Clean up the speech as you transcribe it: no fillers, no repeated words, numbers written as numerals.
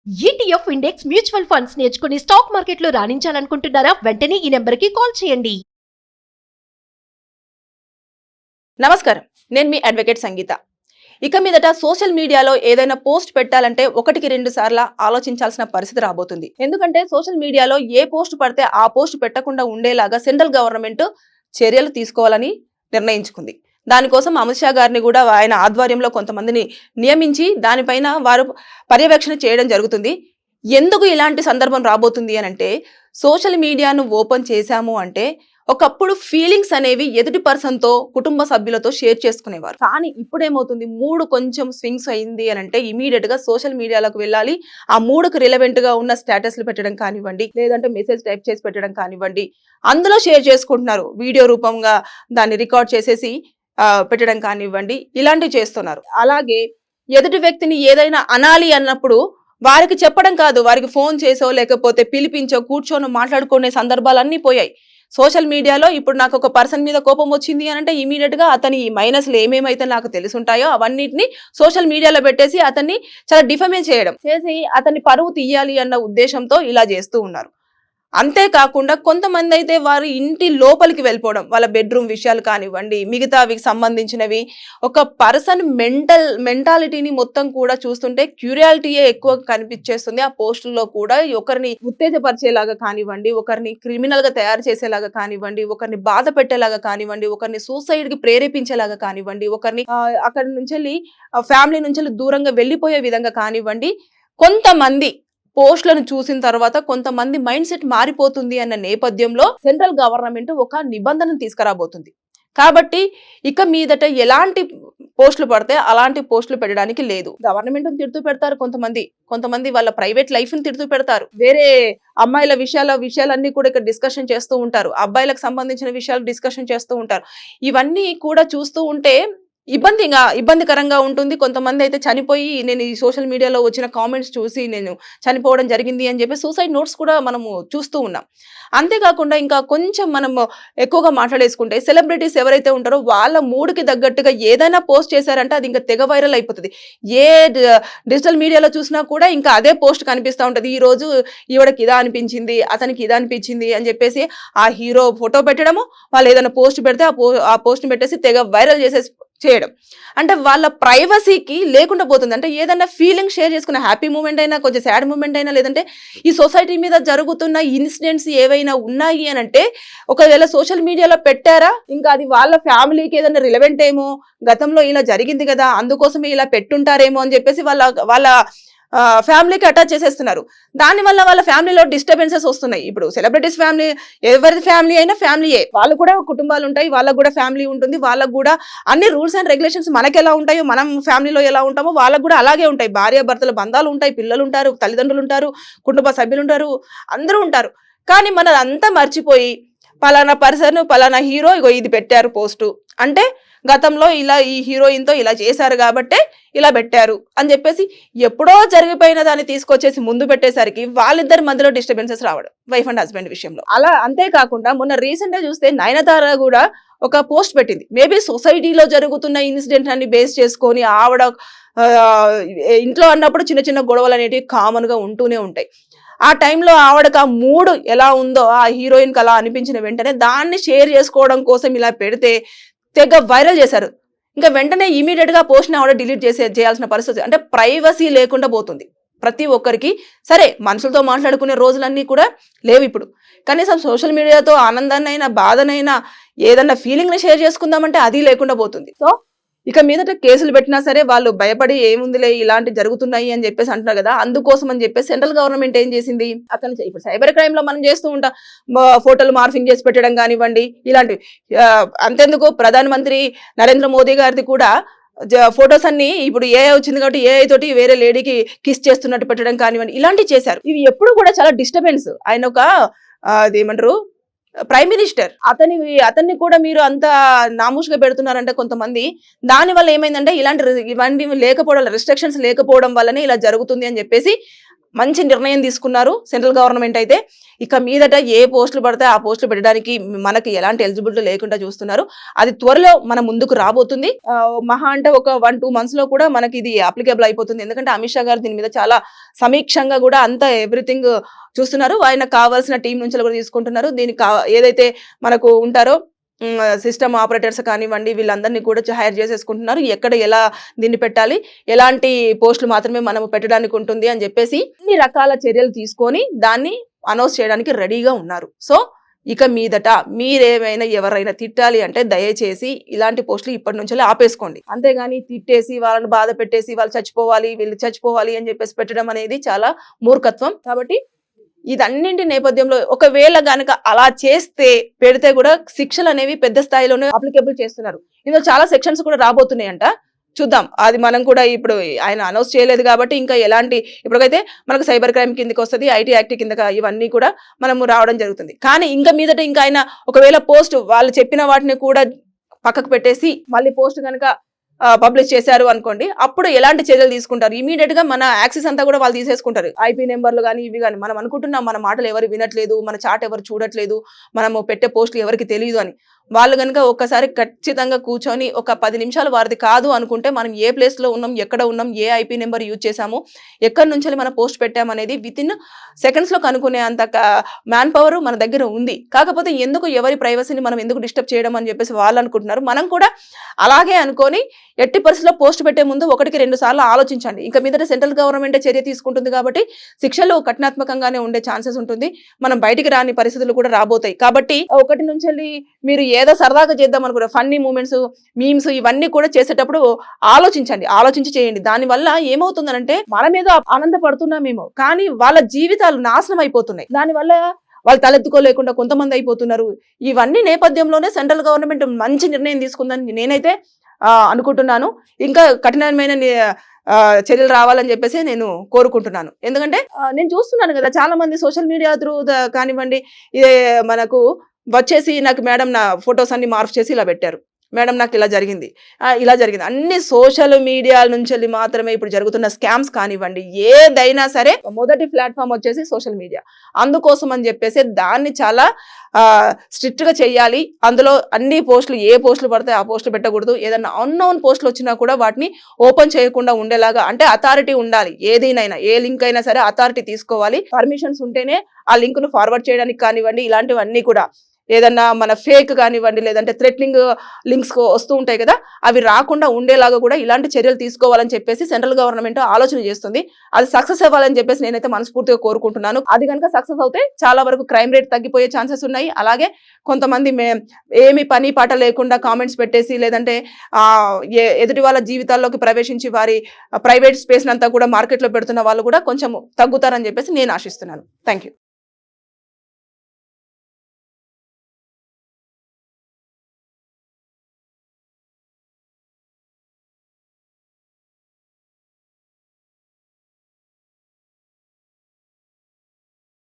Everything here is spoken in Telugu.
ఈటీఎఫ్ ఇండెక్స్ మ్యూచువల్ ఫండ్స్ నేర్చుకుని స్టాక్ మార్కెట్లో రాణించాలనుకుంటున్నారా? వెంటనే ఈ నెంబర్కి కాల్ చేయండి. నమస్కారం, నేను మీ అడ్వకేట్ సంగీత. ఇక మీదట సోషల్ మీడియాలో ఏదైనా పోస్ట్ పెట్టాలంటే ఒకటికి 2 సార్లు ఆలోచించాల్సిన పరిస్థితి రాబోతుంది. ఎందుకంటే సోషల్ మీడియాలో ఏ పోస్ట్ పడితే ఆ పోస్ట్ పెట్టకుండా ఉండేలాగా సెంట్రల్ గవర్నమెంట్ చర్యలు తీసుకోవాలని నిర్ణయించుకుంది. దానికోసం అమిత్ షా గారిని కూడా ఆయన ఆధ్వర్యంలో కొంతమందిని నియమించి దానిపైన వారు పర్యవేక్షణ చేయడం జరుగుతుంది. ఎందుకు ఇలాంటి సందర్భం రాబోతుంది అనంటే, సోషల్ మీడియాను ఓపెన్ చేశాము అంటే ఒకప్పుడు ఫీలింగ్స్ అనేవి ఎదుటి పర్సన్తో కుటుంబ సభ్యులతో షేర్ చేసుకునేవారు. కానీ ఇప్పుడు ఏమవుతుంది, మూడు కొంచెం స్వింగ్స్ అయింది అని అంటే ఇమీడియట్ గా సోషల్ మీడియాలోకి వెళ్ళాలి. ఆ మూడుకు రిలవెంట్ గా ఉన్న స్టేటస్లు పెట్టడం కానివ్వండి, లేదంటే మెసేజ్ టైప్ చేసి పెట్టడం కానివ్వండి, అందులో షేర్ చేసుకుంటున్నారు. వీడియో రూపంగా దాన్ని రికార్డ్ చేసేసి పెట్టడం కానివ్వండి, ఇలాంటివి చేస్తున్నారు. అలాగే ఎదుటి వ్యక్తిని ఏదైనా అనాలి అన్నప్పుడు వారికి చెప్పడం కాదు, వారికి ఫోన్ చేసో లేకపోతే పిలిపించో కూర్చొని మాట్లాడుకునే సందర్భాలన్నీ పోయాయి. సోషల్ మీడియాలో ఇప్పుడు నాకు ఒక పర్సన్ మీద కోపం వచ్చింది అని అంటే ఇమీడియట్ గా అతని మైనస్లు ఏమేమైతే నాకు తెలుసుంటాయో అవన్నిటిని సోషల్ మీడియాలో పెట్టేసి అతన్ని చాలా డిఫమేట్ చేయడం చేసి అతని పరువు తీయాలి అన్న ఉద్దేశంతో ఇలా చేస్తూ ఉన్నారు. అంతేకాకుండా కొంతమంది అయితే వారి ఇంటి లోపలికి వెళ్ళిపోవడం, వాళ్ళ బెడ్రూమ్ విషయాలు కానివ్వండి, మిగతావి సంబంధించినవి, ఒక పర్సన్ మెంటాలిటీని మొత్తం కూడా చూస్తుంటే క్యూరియాలిటీయే ఎక్కువ కనిపించేస్తుంది. ఆ పోస్టుల్లో కూడా ఒకరిని ఉత్తేజపరిచేలాగా కానివ్వండి, ఒకరిని క్రిమినల్ గా తయారు చేసేలాగా కానివ్వండి, ఒకరిని బాధ పెట్టేలాగా కానివ్వండి, ఒకరిని సూసైడ్ కి ప్రేరేపించేలాగా కానివ్వండి, ఒకరిని అక్కడి నుంచి ఫ్యామిలీ నుంచి దూరంగా వెళ్ళిపోయే విధంగా కానివ్వండి, కొంతమంది పోస్టులను చూసిన తర్వాత కొంతమంది మైండ్ సెట్ మారిపోతుంది అన్న నేపథ్యంలో సెంట్రల్ గవర్నమెంట్ ఒక నిబంధనను తీసుకురాబోతుంది. కాబట్టి ఇక మీదట ఎలాంటి పోస్టులు పడితే అలాంటి పోస్టులు పెట్టడానికి లేదు. గవర్నమెంట్ తిడుతూ పెడతారు కొంతమంది వాళ్ళ ప్రైవేట్ లైఫ్ ని తిడుతూ పెడతారు. వేరే అమ్మాయిల విషయాలన్నీ కూడా ఇక్కడ డిస్కషన్ చేస్తూ ఉంటారు. అబ్బాయిలకు సంబంధించిన విషయాలు డిస్కషన్ చేస్తూ ఉంటారు. ఇవన్నీ కూడా చూస్తూ ఉంటే ఇబ్బందికరంగా ఉంటుంది. కొంతమంది అయితే చనిపోయి, నేను ఈ సోషల్ మీడియాలో వచ్చిన కామెంట్స్ చూసి నేను చనిపోవడం జరిగింది అని చెప్పి సూసైడ్ నోట్స్ కూడా మనము చూస్తూ ఉన్నాం. అంతేకాకుండా ఇంకా కొంచెం మనం ఎక్కువగా మాట్లాడేసుకుంటే సెలబ్రిటీస్ ఎవరైతే ఉంటారో వాళ్ళ మూడుకి తగ్గట్టుగా ఏదైనా పోస్ట్ చేశారంటే అది ఇంకా తెగ వైరల్ అయిపోతుంది. ఏ డిజిటల్ మీడియాలో చూసినా కూడా ఇంకా అదే పోస్ట్ కనిపిస్తూ ఉంటుంది. ఈ రోజు ఈవిడకి ఇదా అనిపించింది, అతనికి ఇదా అనిపించింది అని చెప్పేసి ఆ హీరో ఫోటో పెట్టడము, వాళ్ళు ఏదైనా పోస్ట్ పెడితే ఆ పోస్ట్ పెట్టేసి తెగ వైరల్ చేయడం. అంటే వాళ్ళ ప్రైవసీకి లేకుండా పోతుంది. అంటే ఏదైనా ఫీలింగ్ షేర్ చేసుకున్న హ్యాపీ మూమెంట్ అయినా, కొంచెం సాడ్ మూమెంట్ అయినా, లేదంటే ఈ సొసైటీ మీద జరుగుతున్న ఇన్సిడెంట్స్ ఏవైనా ఉన్నాయి అని అంటే ఒకవేళ సోషల్ మీడియాలో పెట్టారా, ఇంకా అది వాళ్ళ ఫ్యామిలీకి ఏదైనా రిలవెంట్ ఏమో, గతంలో ఇలా జరిగింది కదా అందుకోసమే ఇలా పెట్టుంటారేమో అని చెప్పేసి వాళ్ళ ఫ్యామిలీకి అటాచ్ చేసేస్తున్నారు. దానివల్ల వాళ్ళ ఫ్యామిలీలో డిస్టర్బెన్సెస్ వస్తున్నాయి. ఇప్పుడు సెలబ్రిటీస్ ఫ్యామిలీ, ఎవరి ఫ్యామిలీ అయినా ఫ్యామిలీయే, వాళ్ళు కూడా కుటుంబాలు ఉంటాయి, వాళ్ళకు కూడా ఫ్యామిలీ ఉంటుంది, వాళ్ళకు కూడా అన్ని రూల్స్ అండ్ రెగ్యులేషన్స్ మనకి ఎలా ఉంటాయో, మనం ఫ్యామిలీలో ఎలా ఉంటామో వాళ్ళకు కూడా అలాగే ఉంటాయి. భార్యాభర్తల బంధాలు ఉంటాయి, పిల్లలు ఉంటారు, తల్లిదండ్రులు ఉంటారు, కుటుంబ సభ్యులు ఉంటారు, అందరూ ఉంటారు. కానీ మనదంతా మర్చిపోయి పలానా పర్సన్, పలానా హీరో ఇగో ఇది పెట్టారు పోస్టు అంటే గతంలో ఇలా ఈ హీరోయిన్తో ఇలా చేశారు కాబట్టే ఇలా పెట్టారు అని చెప్పేసి ఎప్పుడో జరిగిపోయిన దాన్ని తీసుకొచ్చేసి ముందు పెట్టేసరికి వాళ్ళిద్దరి మధ్యలో డిస్టర్బెన్సెస్ రావడం వైఫ్ అండ్ హస్బెండ్ విషయంలో. అలా అంతేకాకుండా మొన్న రీసెంట్ గా చూస్తే నయనతార కూడా ఒక పోస్ట్ పెట్టింది. మేబీ సొసైటీలో జరుగుతున్న ఇన్సిడెంట్ అన్ని బేస్ చేసుకొని ఆవిడ ఇంట్లో అన్నప్పుడు చిన్న చిన్న గొడవలు అనేటివి కామన్ గా ఉంటూనే ఉంటాయి. ఆ టైంలో ఆవిడకు ఆ మూడ్ ఎలా ఉందో, ఆ హీరోయిన్కి అలా అనిపించిన వెంటనే దాన్ని షేర్ చేసుకోవడం కోసం ఇలా పెడితే తెగ వైరల్ చేశారు. ఇంకా వెంటనే ఇమీడియట్ గా పోస్ట్ ని ఆవిడ డిలీట్ చేయాల్సిన పరిస్థితి. అంటే ప్రైవసీ లేకుండా పోతుంది ప్రతి ఒక్కరికి. సరే, మనుషులతో మాట్లాడుకునే రోజులన్నీ కూడా లేవు ఇప్పుడు. కనీసం సోషల్ మీడియాతో ఆనందాన్నైనా, బాధనైనా, ఏదన్నా ఫీలింగ్ ని షేర్ చేసుకుందామంటే అది లేకుండా పోతుంది. సో ఇక మీదట కేసులు పెట్టినా సరే వాళ్ళు భయపడి ఏముందిలే ఇలాంటి జరుగుతున్నాయి అని చెప్పేసి అంటున్నారు కదా, అందుకోసం అని చెప్పేసి సెంట్రల్ గవర్నమెంట్ ఏం చేసింది, అతను ఇప్పుడు సైబర్ క్రైమ్ లో మనం చేస్తూ ఉంటాం, ఫోటోలు మార్ఫింగ్ చేసి పెట్టడం కానివ్వండి, ఇలాంటివి. అంతెందుకు ప్రధానమంత్రి నరేంద్ర మోదీ గారిది కూడా ఫొటోస్ అన్ని ఇప్పుడు ఏఐ వచ్చింది కాబట్టి ఏఐ తోటి వేరే లేడీకి కిస్ చేస్తున్నట్టు పెట్టడం కానివ్వండి, ఇలాంటివి చేశారు. ఇవి ఎప్పుడు కూడా చాలా డిస్టర్బెన్స్. ఆయన ఒక అదేమంటారు ప్రైమ్ మినిస్టర్, అతన్ని కూడా మీరు అంత నామూషిగా పెడుతున్నారంటే కొంతమంది, దాని వల్ల ఏమైందంటే ఇవన్నీ లేకపోవడం, రెస్ట్రిక్షన్స్ లేకపోవడం వల్లనే ఇలా జరుగుతుంది అని చెప్పేసి మంచి నిర్ణయం తీసుకున్నారు సెంట్రల్ గవర్నమెంట్ అయితే. ఇక మీదట ఏ పోస్టులు పడితే ఆ పోస్టులు పెట్టడానికి మనకి ఎలాంటి ఎలిజిబిలిటీ లేకుండా చూస్తున్నారు. అది త్వరలో మన ముందుకు రాబోతుంది. మహా అంటే ఒక 1-2 months లో కూడా మనకి ఇది అప్లికేబుల్ అయిపోతుంది. ఎందుకంటే అమిత్ షా గారు దీని మీద చాలా సమీక్షంగా కూడా అంతా ఎవ్రీథింగ్ చూస్తున్నారు. ఆయన కావాల్సిన టీం నుంచి కూడా తీసుకుంటున్నారు. దీనికి ఏదైతే మనకు ఉంటారో సిస్టమ్ ఆపరేటర్స్ కానివ్వండి, వీళ్ళందరినీ కూడా హైర్ చేసేసుకుంటున్నారు. ఎక్కడ ఎలా దీన్ని పెట్టాలి, ఎలాంటి పోస్టులు మాత్రమే మనం పెట్టడానికి ఉంటుంది అని చెప్పేసి అన్ని రకాల చర్యలు తీసుకొని దాన్ని అనౌన్స్ చేయడానికి రెడీగా ఉన్నారు. సో ఇక మీదట మీరేమైనా ఎవరైనా తిట్టాలి అంటే దయచేసి ఇలాంటి పోస్టులు ఇప్పటి నుంచే ఆపేసుకోండి. అంతేగాని తిట్టేసి వాళ్ళని బాధ పెట్టేసి వాళ్ళు చచ్చిపోవాలి వీళ్ళు చచ్చిపోవాలి అని చెప్పేసి పెట్టడం అనేది చాలా మూర్ఖత్వం. కాబట్టి ఇదన్నింటి నేపథ్యంలో ఒకవేళ గనక అలా చేస్తే పెడితే కూడా శిక్షలు అనేవి పెద్ద స్థాయిలోనే అప్లికేబుల్ చేస్తున్నారు. ఇందులో చాలా సెక్షన్స్ కూడా రాబోతున్నాయంట. చూద్దాం, అది మనం కూడా ఇప్పుడు ఆయన అనౌన్స్ చేయలేదు కాబట్టి ఇంకా ఎలాంటి ఇప్పటికైతే మనకు సైబర్ క్రైమ్ కిందకి వస్తుంది, ఐటీ యాక్ట్ కిందకి ఇవన్నీ కూడా మనము రావడం జరుగుతుంది. కానీ ఇంకా మీదట ఇంకా ఆయన ఒకవేళ పోస్ట్ వాళ్ళు చెప్పిన వాటిని కూడా పక్కకు పెట్టేసి మళ్ళీ పోస్ట్ కనుక పబ్లిష్ చేశారు అనుకోండి, అప్పుడు ఎలాంటి చర్యలు తీసుకుంటారు? ఇమీడియట్ గా మన యాక్సెస్ అంతా కూడా వాళ్ళు తీసేసుకుంటారు. ఐపీ నెంబర్లు కానీ ఇవి కానీ మనం అనుకుంటున్నాం మన మాటలు ఎవరు వినట్లేదు, మన చాట్ ఎవరు చూడట్లేదు, మనము పెట్టే పోస్టులు ఎవరికి తెలియదు అని. వాళ్ళు కనుక ఒక్కసారి ఖచ్చితంగా కూర్చొని ఒక 10 నిమిషాలు వారిది కాదు అనుకుంటే మనం ఏ ప్లేస్ లో ఉన్నాం, ఎక్కడ ఉన్నాం, ఏ ఐపీ నెంబర్ యూజ్ చేసాము, ఎక్కడి నుంచి మనం పోస్ట్ పెట్టామనేది వితిన్ సెకండ్స్ లో కనుక్కునే అంత మ్యాన్ పవర్ మన దగ్గర ఉంది. కాకపోతే ఎందుకు ఎవరి ప్రైవసీని మనం ఎందుకు డిస్టర్బ్ చేయడం అని చెప్పేసి వాళ్ళు అనుకుంటున్నారు. మనం కూడా అలాగే అనుకొని ఎట్టి పరిస్థితుల్లో పోస్ట్ పెట్టే ముందు 1-2 సార్లు ఆలోచించండి. ఇంకా మీదట సెంట్రల్ గవర్నమెంట్ చర్య తీసుకుంటుంది కాబట్టి శిక్షలు కఠినాత్మకంగానే ఉండే ఛాన్సెస్ ఉంటుంది. మనం బయటికి రాని పరిస్థితులు కూడా రాబోతాయి. కాబట్టి 1 నుంచి మీరు ఏదో సరదాగా చేద్దాం అనుకున్న ఫన్నీ మూమెంట్స్, మీమ్స్ ఇవన్నీ కూడా చేసేటప్పుడు ఆలోచించండి, ఆలోచించి చేయండి. దానివల్ల ఏమవుతుందంటే మనం ఏదో ఆనందపడుతున్నామేమో కానీ వాళ్ళ జీవితాలు నాశనం అయిపోతున్నాయి. దానివల్ల వాళ్ళు తలెత్తుకోలేకుండా కొంతమంది అయిపోతున్నారు. ఇవన్నీ నేపథ్యంలోనే సెంట్రల్ గవర్నమెంట్ మంచి నిర్ణయం తీసుకుందని నేనైతే అనుకుంటున్నాను. ఇంకా కఠినమైన చర్యలు రావాలని చెప్పేసి నేను కోరుకుంటున్నాను. ఎందుకంటే నేను చూస్తున్నాను కదా, చాలా మంది సోషల్ మీడియా త్రూ కానివ్వండి మనకు వచ్చేసి నాకు మేడం నా ఫొటోస్ అన్ని మార్ఫ్ చేసి ఇలా పెట్టారు, మేడం నాకు ఇలా జరిగింది అన్ని సోషల్ మీడియా నుంచి మాత్రమే ఇప్పుడు జరుగుతున్న స్కామ్స్ కానివ్వండి, ఏదైనా సరే మొదటి ప్లాట్ఫామ్ వచ్చేసి సోషల్ మీడియా. అందుకోసం అని చెప్పేసి దాన్ని చాలా స్ట్రిక్ట్ గా చెయ్యాలి. అందులో అన్ని పోస్టులు ఏ పోస్టులు పడితే ఆ పోస్టులు పెట్టకూడదు. ఏదైనా అన్నోన్ పోస్టులు వచ్చినా కూడా వాటిని ఓపెన్ చేయకుండా ఉండేలాగా, అంటే అథారిటీ ఉండాలి. ఏదైనా ఏ లింక్ అయినా సరే అథారిటీ తీసుకోవాలి. పర్మిషన్స్ ఉంటేనే ఆ లింక్ ను ఫార్వర్డ్ చేయడానికి కానివ్వండి, ఇలాంటివన్నీ కూడా ఏదన్నా మన ఫేక్ కానివ్వండి లేదంటే థ్రెట్నింగ్ లింక్స్ వస్తూ ఉంటాయి కదా, అవి రాకుండా ఉండేలాగా కూడా ఇలాంటి చర్యలు తీసుకోవాలని చెప్పేసి సెంట్రల్ గవర్నమెంట్ ఆలోచన చేస్తుంది. అది సక్సెస్ అవ్వాలని చెప్పేసి నేనైతే మనస్ఫూర్తిగా కోరుకుంటున్నాను. అది కనుక సక్సెస్ అవుతే చాలా వరకు క్రైమ్ రేట్ తగ్గిపోయే ఛాన్సెస్ ఉన్నాయి. అలాగే కొంతమంది ఏమి పని పాట లేకుండా కామెంట్స్ పెట్టేసి లేదంటే ఎదుటి వాళ్ళ జీవితాల్లోకి ప్రవేశించి వారి ప్రైవేట్ స్పేస్ అంతా కూడా మార్కెట్లో పెడుతున్న వాళ్ళు కూడా కొంచెం తగ్గుతారని చెప్పేసి నేను ఆశిస్తున్నాను. Thank you.